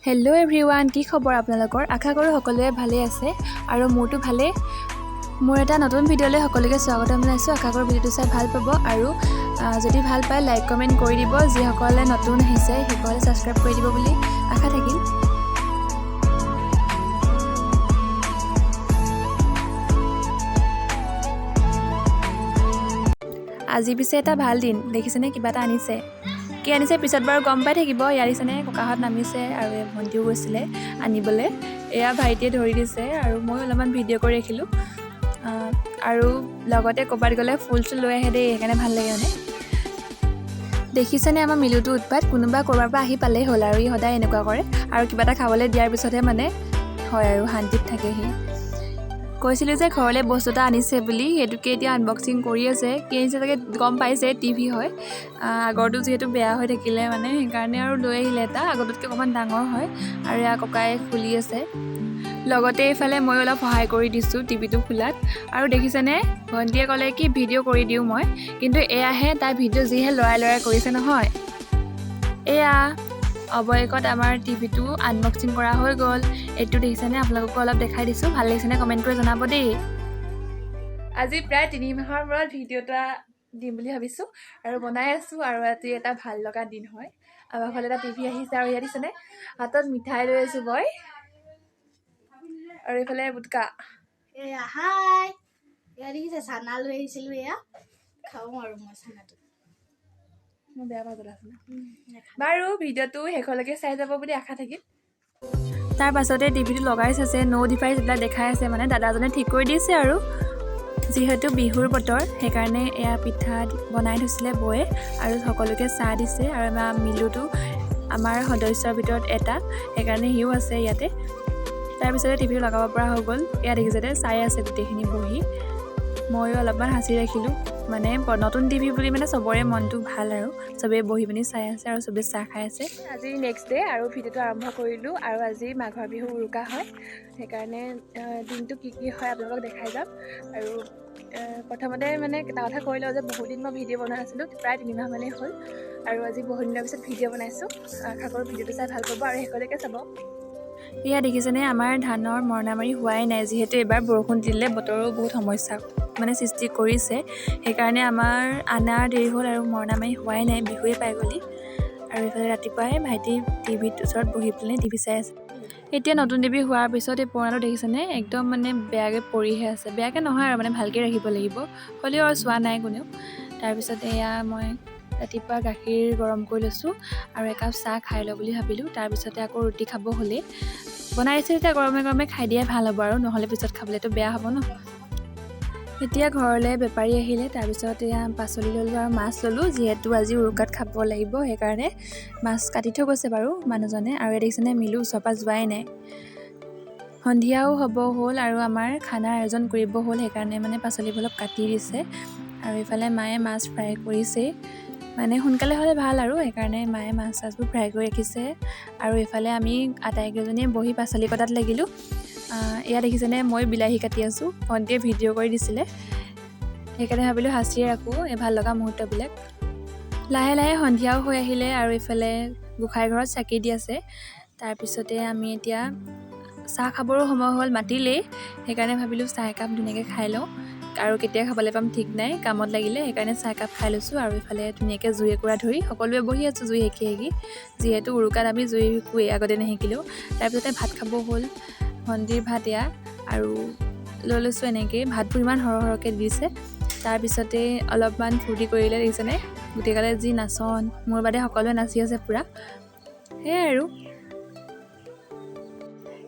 Hello' everyone, কি খবৰ আপোনালোকৰ? আশা কৰোঁ সকলোৱে ভালে আছে আৰু মোৰতো ভালেই। মোৰ এটা নতুন ভিডিঅ'লৈ সকলোকে স্বাগতম জনাইছোঁ। আশা কৰোঁ ভিডিঅ'টো চাই ভাল পাব আৰু যদি ভাল পায় লাইক কমেণ্ট কৰি দিব। যিসকলে নতুন আহিছে সেইসকলে ছাবস্ক্ৰাইব কৰি দিব বুলি আশা থাকিল। আজি পিছে এটা ভাল দিন, দেখিছেনে? কিবা এটা আনিছে। কি আনিছে পিছত বাৰু গম পাই থাকিব। ইয়াৰ দিছেনে ককাহঁত নামিছে আৰু ভণ্টিও গৈছিলে আনিবলৈ। এয়া ভাইটিয়ে ধৰি দিছে আৰু মই অলপমান ভিডিঅ' কৰি ৰাখিলোঁ। আৰু লগতে ক'ৰবাত গ'লে ফুল চুল লৈ আহে দেই, সেইকাৰণে ভাল লাগে মানে। দেখিছেনে আমাৰ মিলুটো উৎপাত, কোনোবা ক'ৰবাৰ পৰা আহি পালেই হ'ল আৰু ই সদায় এনেকুৱা কৰে। আৰু কিবা এটা খাবলৈ দিয়াৰ পিছতহে মানে হয় আৰু শান্তিত থাকে সি। কৈছিলোঁ যে ঘৰলৈ বস্তু এটা আনিছে বুলি, সেইটোকে এতিয়া আনবক্সিং কৰি আছে। কি আনিছে চাগে গম পাইছে, টিভি হয়। আগৰটো যিহেতু বেয়া হৈ থাকিলে মানে সেইকাৰণে আৰু লৈ আহিলে এটা, আগৰটোতকৈ অকণমান ডাঙৰ হয়। আৰু এয়া ককাই খুলি আছে, লগতে এইফালে মই অলপ সহায় কৰি দিছোঁ টিভিটো খোলাত। আৰু দেখিছেনে ভণ্টিয়ে ক'লে কি ভিডিঅ' কৰি দিওঁ মই, কিন্তু এয়াহে তাই ভিডিঅ' যিহে লৰাই লৰাই কৰিছে নহয়। এয়া অৱশেষত আমাৰ টিভিটো আনবক্সিং কৰা হৈ গ'ল। এইটো দেখিছেনে, আপোনালোককো অলপ দেখাই দিছোঁ। ভাল লাগিছেনে কমেণ্ট কৰি জনাব দেই। আজি প্ৰায় 3 মাহৰ মূৰত ভিডিঅ' এটা দিম বুলি ভাবিছোঁ আৰু বনাই আছোঁ। আৰু আজি এটা ভাল লগা দিন হয়। আমাৰ ফালে এটা টিভি আহিছে আৰু ইয়াত দিছেনে হাতত মিঠাই লৈ আছোঁ মই, আৰু এইফালে বুটকা। এয়া হাই, এয়া দেখিছে চানা লৈ আহিছিলোঁ। এয়া খাওঁ আৰু মই চানাটো। মই বেয়া পাওঁ জ্বলা চানা। বাৰু ভিডিঅ'টো শেষলৈকে চাই যাব বুলি আশা থাকিল। তাৰ পাছতে টিভিটো লগাই চাইছে, ন' ডিভাইচ এইবিলাক দেখাই আছে মানে দাদাজনে ঠিক কৰি দিছে আৰু। যিহেতু বিহুৰ বতৰ সেইকাৰণে এয়া পিঠা বনাই থৈছিলে বৌয়ে আৰু সকলোকে চাহ দিছে। আৰু আমাৰ মিলুটো আমাৰ সদস্যৰ ভিতৰত এটা, সেইকাৰণে সিও আছে ইয়াতে। তাৰপিছতে টিভিটো লগাব পৰা হৈ গ'ল। এয়া দেখিছে চাই আছে গোটেইখিনি বহি। ময়ো অলপমান সাঁচি ৰাখিলোঁ, মানে নতুন টিভি বুলি মানে চবৰে মনটো ভাল আৰু চবেই বহি পিনি চাই আছে আৰু চবেই চাহ খাই আছে। আজি নেক্সট ডে আৰু ভিডিঅ'টো আৰম্ভ কৰিলোঁ। আৰু আজি মাঘৰ বিহু উৰুকা হয়, সেইকাৰণে দিনটো কি কি হয় আপোনালোকক দেখাই যাম। আৰু প্ৰথমতে মানে এটা কথা কৈ লওঁ যে বহুত দিন মই ভিডিঅ' বনোৱা নাছিলোঁ, প্ৰায় 3 মাহ মানেই হ'ল। আৰু আজি বহুত দিনৰ পিছত ভিডিঅ' বনাইছোঁ। আশা কৰোঁ ভিডিঅ'টো চাই ভাল পাব আৰু শেষলৈকে চাব। এয়া দেখিছেনে আমাৰ ধানৰ মৰণা মাৰি হোৱাই নাই, যিহেতু এইবাৰ বৰষুণ দিলে বতৰো বহুত সমস্যা মানে সৃষ্টি কৰিছে। সেইকাৰণে আমাৰ আনাৰ দেৰি হ'ল আৰু মৰণা মাৰি হোৱাই নাই, বিহুৱে পাই গ'লি। আৰু এইফালে ৰাতিপুৱাই ভাইটি টিভিৰ ওচৰত বহি পেলাই টিভি চাই আছে। এতিয়া নতুন টিভি হোৱাৰ পিছত এই পুৰণাটো দেখিছেনে একদম মানে বেয়াকৈ পৰিহে আছে। বেয়াকৈ নহয় আৰু মানে ভালকৈ ৰাখিব লাগিব, হ'লেও আৰু চোৱা নাই কোনেও। তাৰপিছত এয়া মই ৰাতিপুৱা গাখীৰ গৰম কৰি লৈছোঁ আৰু একাপ চাহ খাই লওঁ বুলি ভাবিলোঁ। তাৰপিছতে আকৌ ৰুটি খাব হ'লেই বনাই দিছোঁ, এতিয়া গৰমে গৰমে খাই দিয়াই ভাল হ'ব আৰু নহ'লে পিছত খাবলৈতো বেয়া হ'ব ন। এতিয়া ঘৰলৈ বেপাৰী আহিলে, তাৰপিছত এয়া পাচলি ল'লোঁ আৰু মাছ ল'লোঁ। যিহেতু আজি উৰুকাত খাব লাগিব সেইকাৰণে মাছ কাটি থৈ গৈছে বাৰু মানুহজনে। আৰু দেখিছেনে মিলু ওচৰৰ পৰা যোৱাই নাই। সন্ধিয়াও হ'ব হ'ল আৰু আমাৰ খানাৰ আয়োজন কৰিব হ'ল, সেইকাৰণে মানে পাচলিবোৰ অলপ কাটি দিছে। আৰু এইফালে মায়ে মাছ ফ্ৰাই কৰিছেই, মানে সোনকালে হ'লে ভাল আৰু সেইকাৰণে মায়ে মাছ চাছবোৰ ফ্ৰাই কৰি ৰাখিছে। আৰু এইফালে আমি আটাইকেইজনীয়ে বহি পাচলি কটাত লাগিলোঁ। এয়া দেখিছেনে মই বিলাহী কাটি আছোঁ, ভণ্টিয়ে ভিডিঅ' কৰি দিছিলে সেইকাৰণে ভাবিলোঁ সাঁচিয়ে ৰাখোঁ এই ভাল লগা মুহূৰ্তবিলাক। লাহে লাহে সন্ধিয়াও হৈ আহিলে আৰু এইফালে গোঁসাই ঘৰত চাকি দি আছে। তাৰপিছতে আমি এতিয়া চাহ খাবৰো সময় হ'ল, মাতিলেই, সেইকাৰণে ভাবিলোঁ চাহ একাপ ধুনীয়াকৈ খাই লওঁ। আৰু কেতিয়া খাবলৈ পাম ঠিক নাই, কামত লাগিলে সেইকাৰণে চাহ একাপ খাই লৈছোঁ। আৰু এইফালে ধুনীয়াকৈ জুই একুৰা ধৰি সকলোৱে বহি আছোঁ জুই সেকি সেকি, যিহেতু উৰুকাত আমি জুই সেকোৱেই আগতে নেশেকিলেও। তাৰপিছতে ভাত খাব হ'ল, ভণ্টিৰ ভাত এয়া আৰু লৈ লৈছোঁ এনেকৈ। ভাতবোৰ ইমান সৰহকৈ দিছে। তাৰপিছতে অলপমান ফূৰ্তি কৰিলে, দেখিছেনে গোটেইগালে যি নাচন, মোৰ বাদে সকলোৱে নাচি আছে পূৰা। সেয়াই আৰু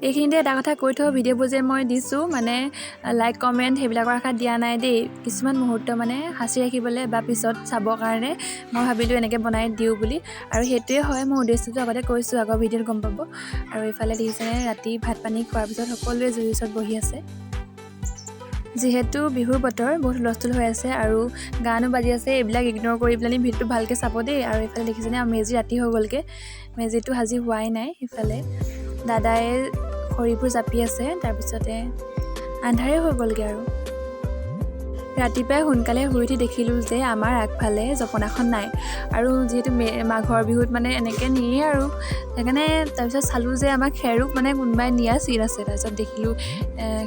এইখিনিতে এটা কথা কৈ থওঁ, ভিডিঅ'বোৰ যে মই দিছোঁ মানে লাইক কমেণ্ট সেইবিলাকৰ আশাত দিয়া নাই দেই। কিছুমান মুহূৰ্ত মানে সাঁচি ৰাখিবলৈ বা পিছত চাবৰ কাৰণে মই ভাবিলোঁ এনেকৈ বনাই দিওঁ বুলি। আৰু সেইটোৱে হয় মোৰ উদ্দেশ্যটো, আগতে কৈছোঁ আগৰ ভিডিঅ'ত গম পাব। আৰু এইফালে দেখিছেনে ৰাতি ভাত পানী খোৱাৰ পিছত সকলোৱে জুইৰ ওচৰত বহি আছে। যিহেতু বিহুৰ বতৰ বহুত হুলস্থুল হৈ আছে আৰু গানো বাজি আছে, এইবিলাক ইগন'ৰ কৰি পেলাই ভিডিঅ'টো ভালকৈ চাব দেই। আৰু এইফালে দেখিছেনে মেজি ৰাতি হৈ গ'লগৈ, মেজিটো সাজি হোৱাই নাই। ইফালে দাদাই খৰিবোৰ জাপি আছে, তাৰপিছতে আন্ধাৰে হৈ গ'লগৈ আৰু ৰাতিপুৱাই সোনকালে শুই উঠি দেখিলোঁ যে আমাৰ আগফালে জপনাখন নাই আৰু যিহেতু মাঘৰ বিহুত মানে এনেকৈ নিয়ে আৰু সেইকাৰণে তাৰপিছত চালোঁ যে আমাৰ খেৰো মানে কোনোবাই নিয়া চিন আছে। তাৰপিছত দেখিলোঁ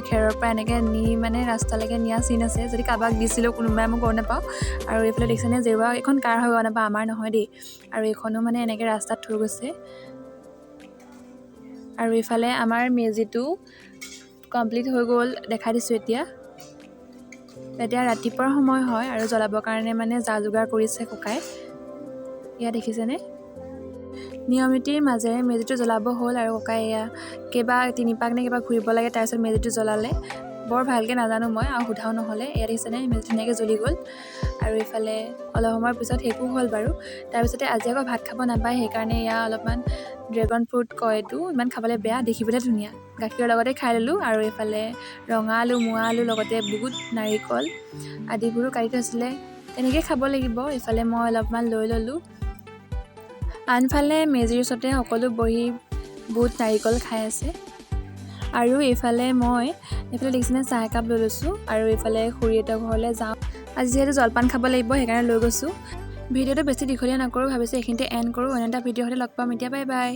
খেৰৰ পৰা এনেকৈ নি মানে ৰাস্তালৈকে নিয়া চিন আছে। যদি কাৰোবাক দিছিলোঁ কোনোবাই মই গম নাপাওঁ। আৰু এইফালে দেখিছেনে জেওৰা এইখন কাৰ হয় গম নাপাওঁ, আমাৰ নহয় দেই। আৰু এইখনো মানে এনেকৈ ৰাস্তাত থৈ গৈছে। আৰু এইফালে আমাৰ মেজিটো কমপ্লিট হৈ গ'ল, দেখাই দিছোঁ এতিয়া ৰাতিপুৱাৰ সময় হয় আৰু জ্বলাবৰ কাৰণে মানে যা যোগাৰ কৰিছে ককাই। এয়া দেখিছেনে নিয়মিতিৰ মাজেৰে মেজিটো জ্বলাব হ'ল আৰু ককাই এয়া তিনিপাক নে কিবা ঘূৰিব লাগে, তাৰপিছত মেজিটো জ্বলালে। বৰ ভালকৈ নাজানো মই আৰু সোধাও নহ'লে। এয়া দেখিছেনে মেজি ধুনীয়াকৈ জ্বলি গ'ল। আৰু এইফালে অলপ সময়ৰ পিছত শেষো হ'ল বাৰু। তাৰপিছতে আজি আকৌ ভাত খাব নাপায়, সেইকাৰণে এয়া অলপমান ড্ৰেগন ফ্ৰুট কয় এইটো, ইমান খাবলৈ বেয়া, দেখিবলৈ ধুনীয়া, গাখীৰৰ লগতে খাই ল'লোঁ। আৰু এইফালে ৰঙা আলু, মোৱা আলু, লগতে বুট, নাৰিকল আদিবোৰো কাটি থৈছিলে, তেনেকৈ খাব লাগিব। এইফালে মই অলপমান লৈ ল'লোঁ। আনফালে মেজিৰ ওচৰতে সকলো বহি বুট নাৰিকল খাই আছে। আৰু এইফালে দেখিছেনে চাহ একাপ লৈ লৈছোঁ। আৰু এইফালে খুৰীহঁতৰ ঘৰলৈ যাওঁ, আজি যিহেতু জলপান খাব লাগিব সেইকাৰণে লৈ গৈছোঁ। ভিডিঅ'টো বেছি দীঘলীয়া নকৰোঁ, ভাবিছোঁ এইখিনিতে এণ্ড কৰোঁ। অন্য এটা ভিডিঅ' হ'লে লগ পাম। এতিয়া বাই বাই।